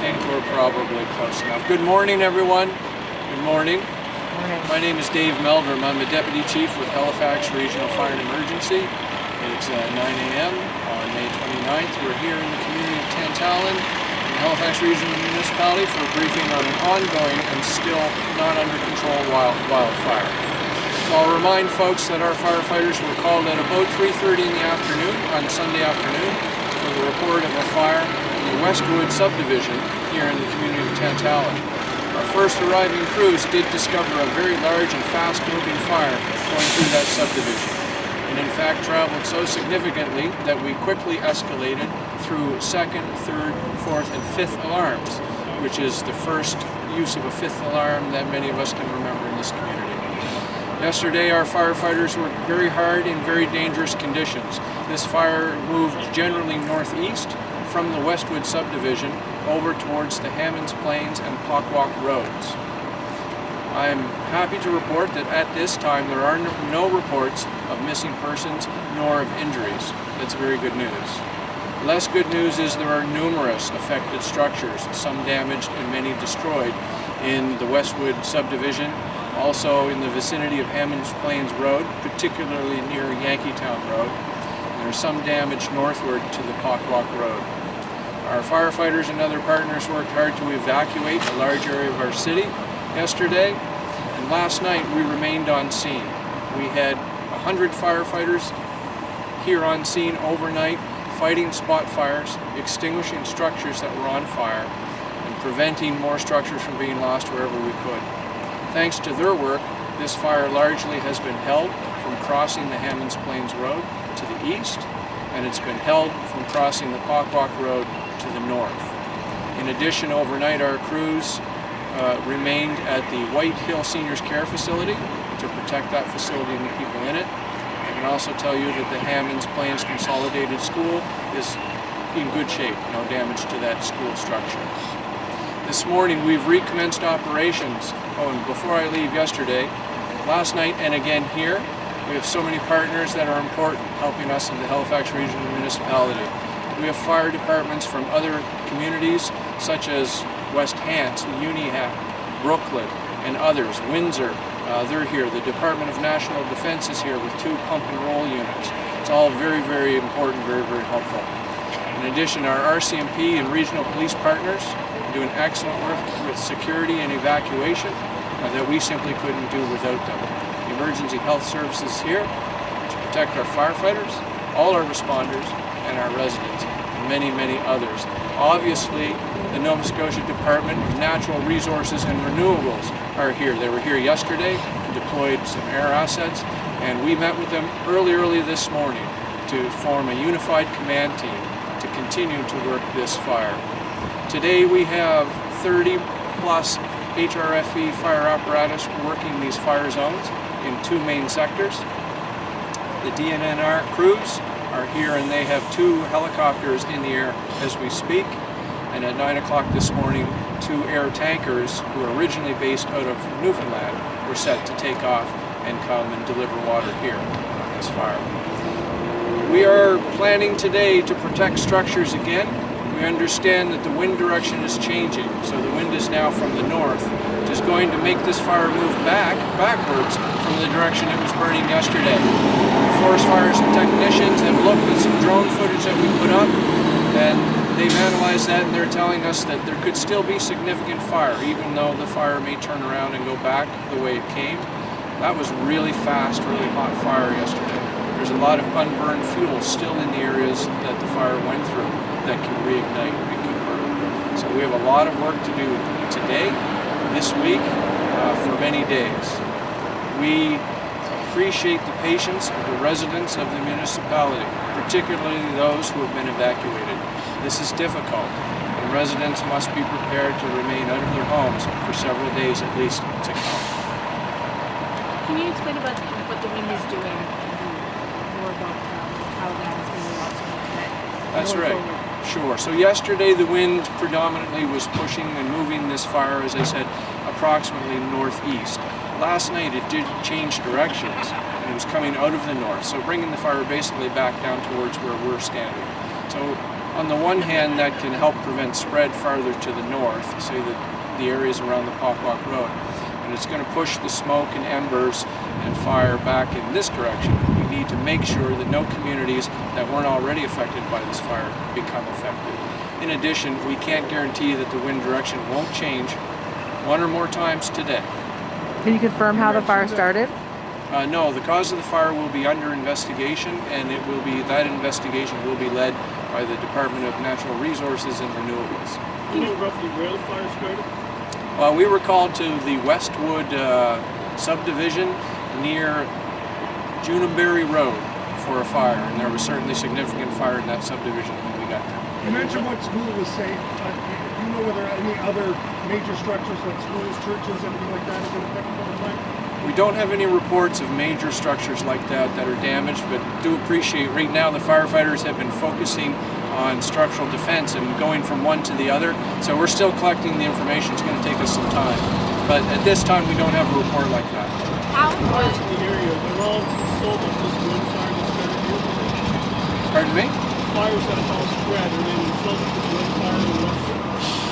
think we're probably close enough. Good morning, everyone. Good morning. My name is Dave Meldrum. I'm the Deputy Chief with Halifax Regional Fire and Emergency. It's 9 a.m. on May 29th. We're here in the community of Tantallon in the Halifax Regional Municipality for a briefing on an ongoing and still not under control wildfire. So I'll remind folks that our firefighters were called at about 3:30 in the afternoon on Sunday afternoon for the report of a fire in the Westwood subdivision here in the community of Tantallon. Our first arriving crews did discover a very large and fast-moving fire going through that subdivision, and in fact traveled so significantly that we quickly escalated through second, third, fourth, and fifth alarms, which is the first use of a fifth alarm that many of us can remember in this community. Yesterday, our firefighters worked very hard in very dangerous conditions. This fire moved generally northeast from the Westwood subdivision over towards the Hammonds Plains and Pockwalk roads. I'm happy to report that at this time there are no reports of missing persons nor of injuries. That's very good news. Less good news is there are numerous affected structures, some damaged and many destroyed in the Westwood subdivision, also in the vicinity of Hammonds Plains Road, particularly near Yankeetown Road. There's some damage northward to the Pockwalk Road. Our firefighters and other partners worked hard to evacuate a large area of our city yesterday, and last night we remained on scene. We had 100 firefighters here on scene overnight, fighting spot fires, extinguishing structures that were on fire, and preventing more structures from being lost wherever we could. Thanks to their work, this fire largely has been held from crossing the Hammonds Plains Road to the east, and it's been held from crossing the Pockwalk Road to the north. In addition, overnight our crews remained at the White Hill Seniors Care Facility to protect that facility and the people in it. I can also tell you that the Hammonds Plains Consolidated School is in good shape, no damage to that school structure. This morning we've recommenced operations. Oh, and before I leave yesterday, last night and again here, we have so many partners that are important helping us in the Halifax Regional Municipality. We have fire departments from other communities such as West Hants, Unihat, Brooklyn, and others. Windsor, they're here. The Department of National Defense is here with 2 pump and roll units. It's all very, very important, very, very helpful. In addition, our RCMP and regional police partners doing excellent work with security and evacuation that we simply couldn't do without them. The Emergency Health Services here to protect our firefighters, all our responders, and our residents, and many, many others. Obviously, the Nova Scotia Department of Natural Resources and Renewables are here. They were here yesterday, deployed some air assets, and we met with them early this morning to form a unified command team to continue to work this fire. Today we have 30 plus HRFE fire apparatus working these fire zones in 2 main sectors. The DNNR crews are here and they have 2 helicopters in the air as we speak. And at 9 o'clock this morning, 2 air tankers who are originally based out of Newfoundland were set to take off and come and deliver water here on this fire. We are planning today to protect structures again. We understand that the wind direction is changing, so the wind is now from the north, which is going to make this fire move backwards from the direction it was burning yesterday. The forest fires and technicians have looked at some drone footage that we put up, and they've analyzed that, and they're telling us that there could still be significant fire, even though the fire may turn around and go back the way it came. That was really fast, really hot fire yesterday. There's a lot of unburned fuel still in the areas that the fire went through that can reignite and can burn. So we have a lot of work to do today, this week, for many days. We appreciate the patience of the residents of the municipality, particularly those who have been evacuated. This is difficult, and residents must be prepared to remain out of their homes for several days at least to come. Can you explain about what the wind is doing and more about how that is going to also connect? That's right. Sure. So yesterday the wind predominantly was pushing and moving this fire, as I said, approximately northeast. Last night it did change directions and it was coming out of the north, so bringing the fire basically back down towards where we're standing. So On the one hand, that can help prevent spread farther to the north, say the areas around the Pockwalk Road. And it's going to push the smoke and embers and fire back in this direction. We need to make sure that no communities that weren't already affected by this fire become affected. In addition, we can't guarantee that the wind direction won't change one or more times today. Can you confirm how the fire started? No, the cause of the fire will be under investigation, and that investigation will be led by the Department of Natural Resources and Renewables. Do you know roughly where the fire started? We were called to the Westwood subdivision near Juneberry Road for a fire, and there was certainly significant fire in that subdivision when we got there. You mentioned what school was safe. Do you know whether any other major structures like schools, churches, anything like that have been affected by the fire? We don't have any reports of major structures like that are damaged, but do appreciate right now the firefighters have been focusing on structural defense and going from one to the other. So we're still collecting the information. It's going to take us some time. But at this time, we don't have a report like that. How Fires in the area, they're all sold with this wind fire that's started here. Pardon me? Fires that have all spread, and then sold with this wind fire in the west.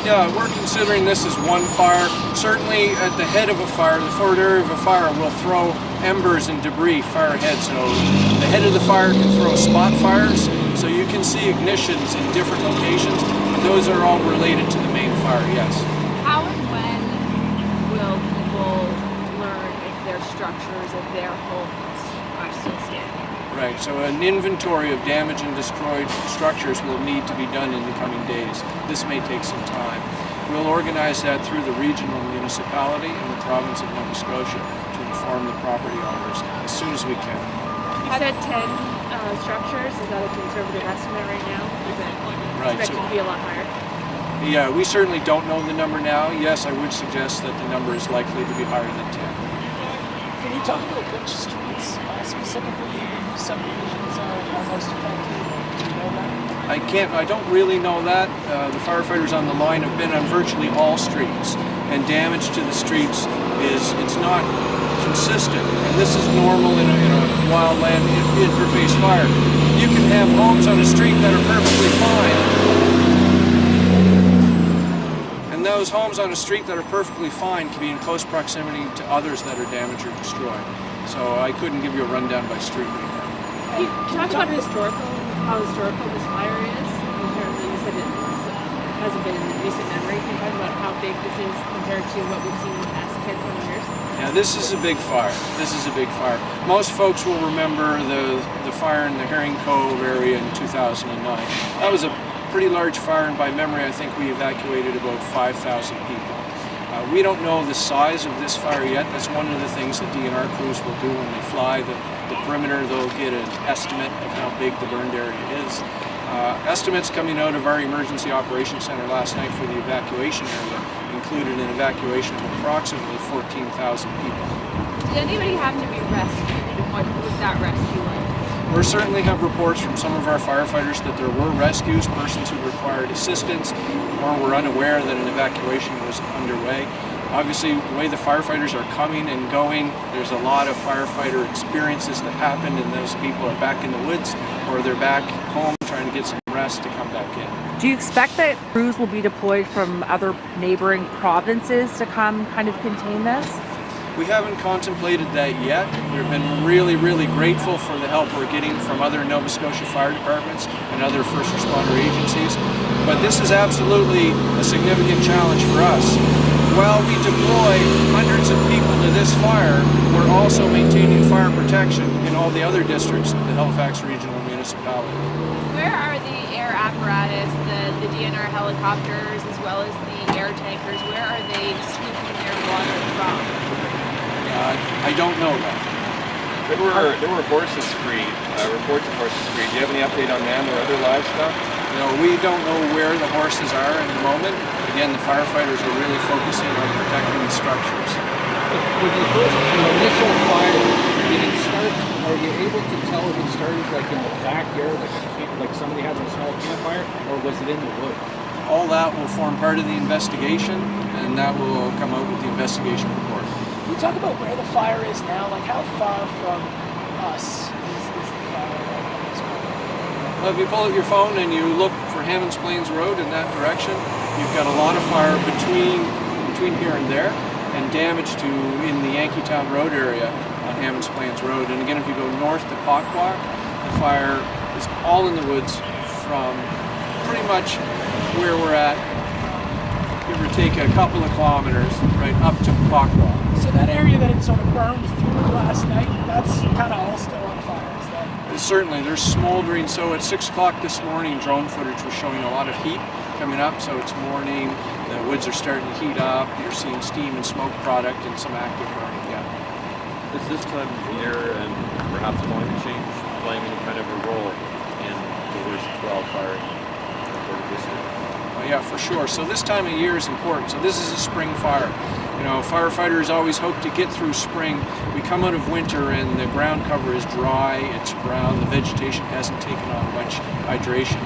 Yeah, we're considering this as one fire. Certainly at the head of a fire, the forward area of a fire will throw embers and debris far ahead. So the head of the fire can throw spot fires. So you can see ignitions in different locations, but those are all related to the main fire, yes. How and when will people learn if their structures, if their homes are still standing? Right, so an inventory of damaged and destroyed structures will need to be done in the coming days. This may take some time. We'll organize that through the regional municipality in the province of Nova Scotia to inform the property owners as soon as we can. You said 10 structures. Is that a conservative estimate right now? Is it expected to be a lot higher? Yeah, we certainly don't know the number now. Yes, I would suggest that the number is likely to be higher than 10. Can you talk about which streets specifically in these subdivisions are most affected? Do you know that? I don't really know that. The firefighters on the line have been on virtually all streets, and damage to the streets it's not consistent. And this is normal in a wildland interface fire. You can have homes on a street that are perfectly fine. And those homes on a street that are perfectly fine can be in close proximity to others that are damaged or destroyed. So I couldn't give you a rundown by street right now. Can you talk about how historical this fire is? Apparently you said it hasn't been in recent memory. Can you talk about how big this is compared to what we've seen in the past 10, 20 years? Yeah, this is a big fire. This is a big fire. Most folks will remember the fire in the Herring Cove area in 2009. That was a pretty large fire, and by memory I think we evacuated about 5,000 people. We don't know the size of this fire yet. That's one of the things that DNR crews will do when they fly the perimeter. They'll get an estimate of how big the burned area is. Estimates coming out of our emergency operations center last night for the evacuation area included an evacuation of approximately 14,000 people. Did anybody have to be rescued? What was that rescue like? We certainly have reports from some of our firefighters that there were rescues, persons who required assistance or were unaware that an evacuation was underway. Obviously, the way the firefighters are coming and going, there's a lot of firefighter experiences that happen, and those people are back in the woods or they're back home trying to get some rest to come back in. Do you expect that crews will be deployed from other neighboring provinces to come kind of contain this? We haven't contemplated that yet. We've been really, really grateful for the help we're getting from other Nova Scotia fire departments and other first responder agencies. But this is absolutely a significant challenge for us. While we deploy hundreds of people to this fire, we're also maintaining fire protection in all the other districts of the Halifax Regional Municipality. Where are the air apparatus, the DNR helicopters, as well as the air tankers? Where are they scooping their water from? I don't know that. There were horses freed, reports of horses freed. Do you have any update on them or other livestock? No, we don't know where the horses are at the moment. Again, the firefighters are really focusing on protecting the structures. When the initial fire, did it start, are you able to tell if it started like in the backyard, like somebody having a small campfire, or was it in the woods? All that will form part of the investigation, and that will come out with the investigation report. Can you talk about where the fire is now? Like how far from us is the fire at this point? Well, if you pull out your phone and you look for Hammonds Plains Road in that direction, you've got a lot of fire between here and there, and damage to in the Yankeetown Road area on Hammonds Plains Road. And again, if you go north to Pocquac, the fire is all in the woods from pretty much where we're at, give or take a couple of kilometers, right up to Pocquac. So that area that it sort of burned through last night, that's kind of all still on fire, is that? Certainly, there's smoldering. So at 6 o'clock this morning, drone footage was showing a lot of heat coming up. So it's morning, the woods are starting to heat up. You're seeing steam and smoke product and some active burning. Yeah. Is this time of year and perhaps climate change playing any kind of a role in the worst wildfire reported this year? Yeah, for sure. So this time of year is important. So this is a spring fire. You know, firefighters always hope to get through spring. We come out of winter and the ground cover is dry, it's brown, the vegetation hasn't taken on much hydration.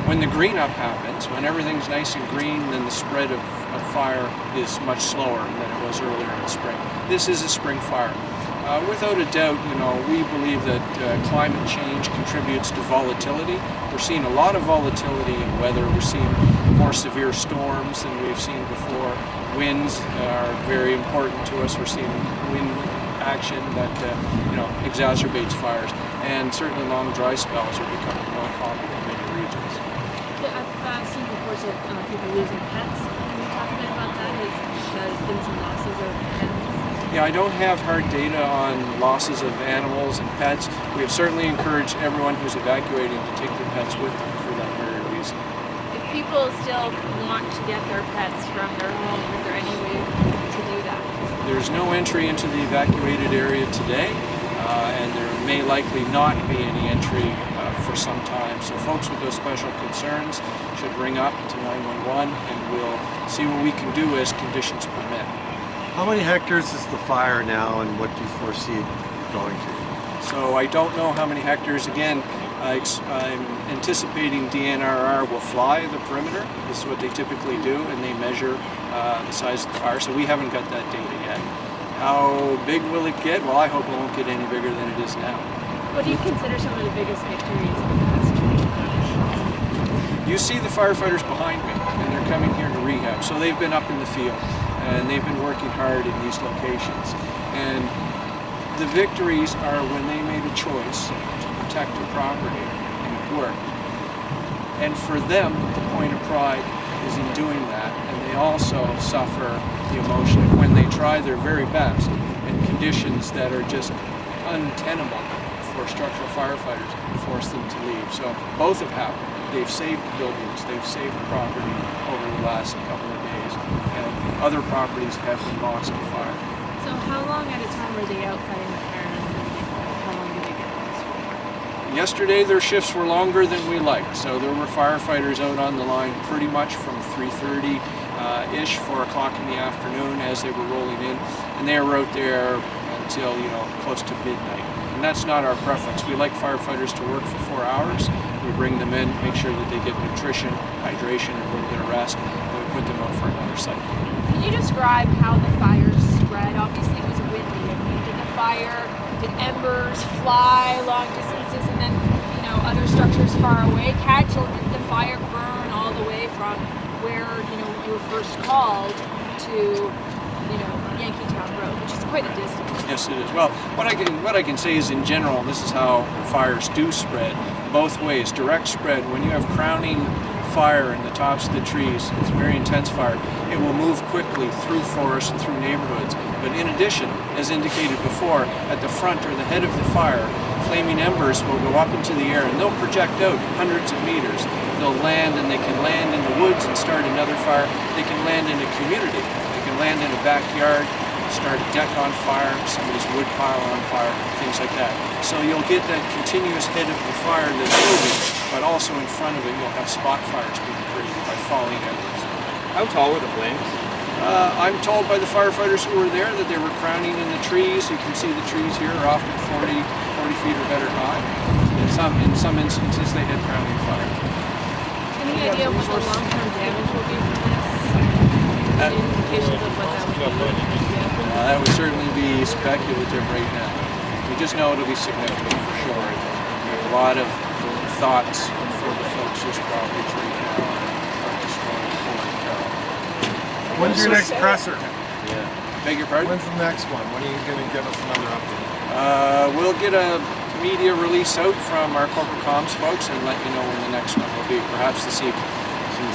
When the green up happens, when everything's nice and green, then the spread of fire is much slower than it was earlier in the spring. This is a spring fire. Without a doubt, you know, we believe that climate change contributes to volatility. We're seeing a lot of volatility in weather. We're seeing more severe storms than we've seen before. Winds are very important to us. We're seeing wind action that exacerbates fires, and certainly long dry spells are becoming more common in many regions. I've seen reports of people losing pets. Can you talk a bit about that? There's been some losses of animals. Yeah, I don't have hard data on losses of animals and pets. We have certainly encouraged everyone who's evacuating to take their pets with them for that very reason. If people still want to get their pets from their home, is there any way to do that? There's no entry into the evacuated area today, and there may likely not be any entry for some time. So folks with those special concerns should ring up to 911 and we'll see what we can do as conditions permit. How many hectares is the fire now, and what do you foresee it going to? So I don't know how many hectares. Again, I'm anticipating DNRR will fly the perimeter. This is what they typically do, and they measure the size of the fire. So we haven't got that data yet. How big will it get? Well, I hope it won't get any bigger than it is now. What do you consider some of the biggest victories in the past 20 years? You see the firefighters behind me, and they're coming here to rehab. So they've been up in the field, and they've been working hard in these locations. And the victories are when they made a choice to protect their property, and it worked. And for them, the point of pride is in doing that, and they also suffer the emotion of when they try their very best in conditions that are just untenable for structural firefighters and force them to leave. So both have happened. They've saved buildings, they've saved property over the last couple of days, and other properties have been lost to fire. So how long at a time were they out fighting the fire, and how long did they get lost for? Yesterday their shifts were longer than we liked, so there were firefighters out on the line pretty much from 3:30-ish, 4 o'clock in the afternoon as they were rolling in, and they were out there until close to midnight. And that's not our preference. We like firefighters to work for 4 hours. We bring them in, make sure that they get nutrition, hydration, and a little bit of rest, and we put them out for another cycle. Can you describe how the fire spread? Obviously it was windy. Did the fire, did embers fly long distances and then, other structures far away catch, or did the fire burn all the way from where, you were first called to, Yankeetown Road, which is quite a distance? Yes, it is. Well, what I can say is in general, this is how fires do spread, both ways. Direct spread, when you have crowning fire in the tops of the trees, it's a very intense fire, it will move quickly through forests and through neighborhoods. But in addition, as indicated before, at the front or the head of the fire, flaming embers will go up into the air and they'll project out hundreds of meters. They'll land, and they can land in the woods and start another fire. They can land in a community. They can land in a backyard, start a deck on fire, somebody's wood pile on fire, things like that. So you'll get that continuous head of the fire that's moving, but also in front of it you'll have spot fires being created by falling embers. How tall were the flames? I'm told by the firefighters who were there that they were crowning in the trees. You can see the trees here are often 40 feet or better high. In some instances they had crowning fire. Any idea what the long-term damage will be from this? Any indications of what that would be? That would certainly be speculative right now. We just know it'll be significant for sure. There's a lot of thoughts for the folks whose properties right now are destroyed or When's your next presser? Yeah. Beg your pardon? When's the next one? When are you going to give us another update? We'll get a media release out from our corporate comms folks and let you know when the next one will be, perhaps this evening.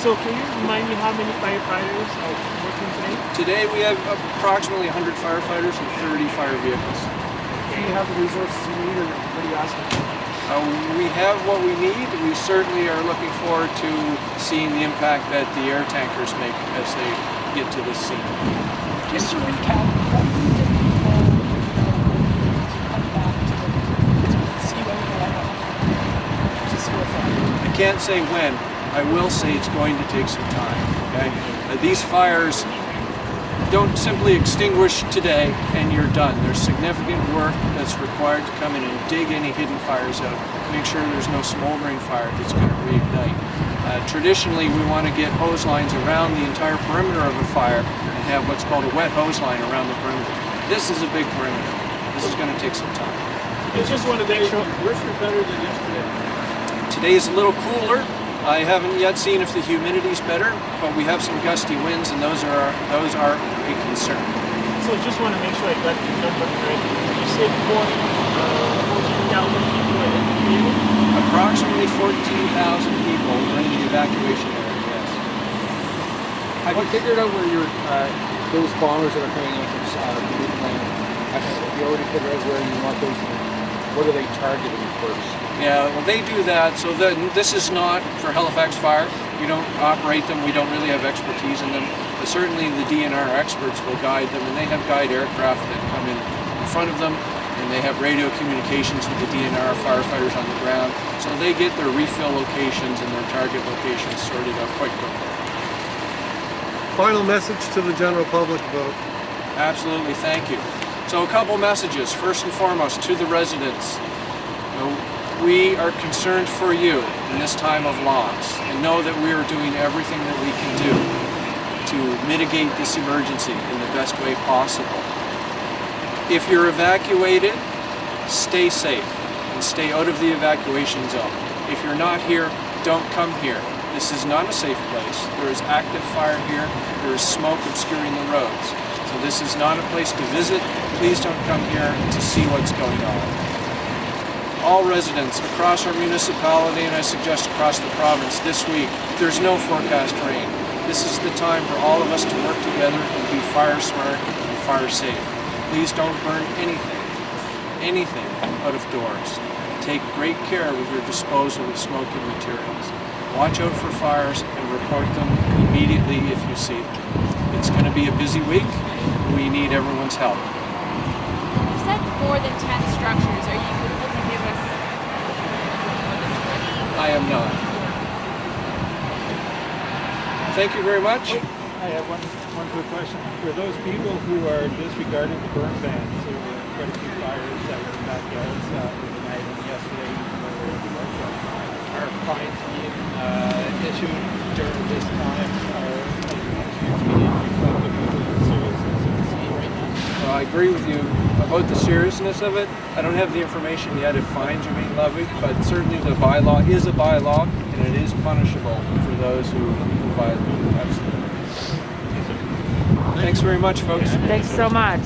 So can you remind me how many firefighters are working today? Today we have approximately 100 firefighters and 30 fire vehicles. Do you have the resources you need, or what are you asking for? We have what we need. We certainly are looking forward to seeing the impact that the air tankers make as they get to this scene. Just to recap, what do you think people to come back to see when we light up? To see what's happening? I can't say when. I will say it's going to take some time. Okay? These fires don't simply extinguish today and you're done. There's significant work that's required to come in and dig any hidden fires out, make sure there's no smoldering fire that's going to reignite. Traditionally, we want to get hose lines around the entire perimeter of a fire and have what's called a wet hose line around the perimeter. This is a big perimeter. This is going to take some time. I just want to make sure. Worse or better than yesterday? Today is a little cooler. I haven't yet seen if the humidity's better, but we have some gusty winds, and those are a concern. So just want to make sure I got the number correct. You said 14,000 people are in the field? Approximately 14,000 people are in the evacuation area, yes. Have you figured out where your those bombers that are coming in from Newfoundland? Have you already figured out where you want those? What are they targeting first? Yeah, well, they do that. So this is not for Halifax Fire. We don't operate them. We don't really have expertise in them. But certainly the DNR experts will guide them, and they have guide aircraft that come in front of them, and they have radio communications with the DNR firefighters on the ground. So they get their refill locations and their target locations sorted out quite quickly. Final message to the general public about. Absolutely, thank you. So a couple messages. First and foremost, to the residents. We are concerned for you in this time of loss, and know that we are doing everything that we can do to mitigate this emergency in the best way possible. If you're evacuated, stay safe and stay out of the evacuation zone. If you're not here, don't come here. This is not a safe place. There is active fire here. There is smoke obscuring the roads. So this is not a place to visit. Please don't come here to see what's going on. All residents across our municipality, and I suggest across the province this week, there's no forecast rain. This is the time for all of us to work together and be fire smart and fire safe. Please don't burn anything out of doors. Take great care with your disposal of smoking materials. Watch out for fires and report them immediately if you see them. It's going to be a busy week. We need everyone's help. You said more than 10 structures. Are you able to give us? I am not. Thank you very much. I have one quick question. For those people who are disregarding the burn bans, there were quite a few fires that were in backyards overnight and yesterday. Are fines being issued during this time? Are being reflective of the seriousness of the scene right now? I agree with you about the seriousness of it. I don't have the information yet if fines are being levied, but certainly the bylaw is a bylaw, and it is punishable for those who violate it. Absolutely. Thanks very much, folks. Thanks so much.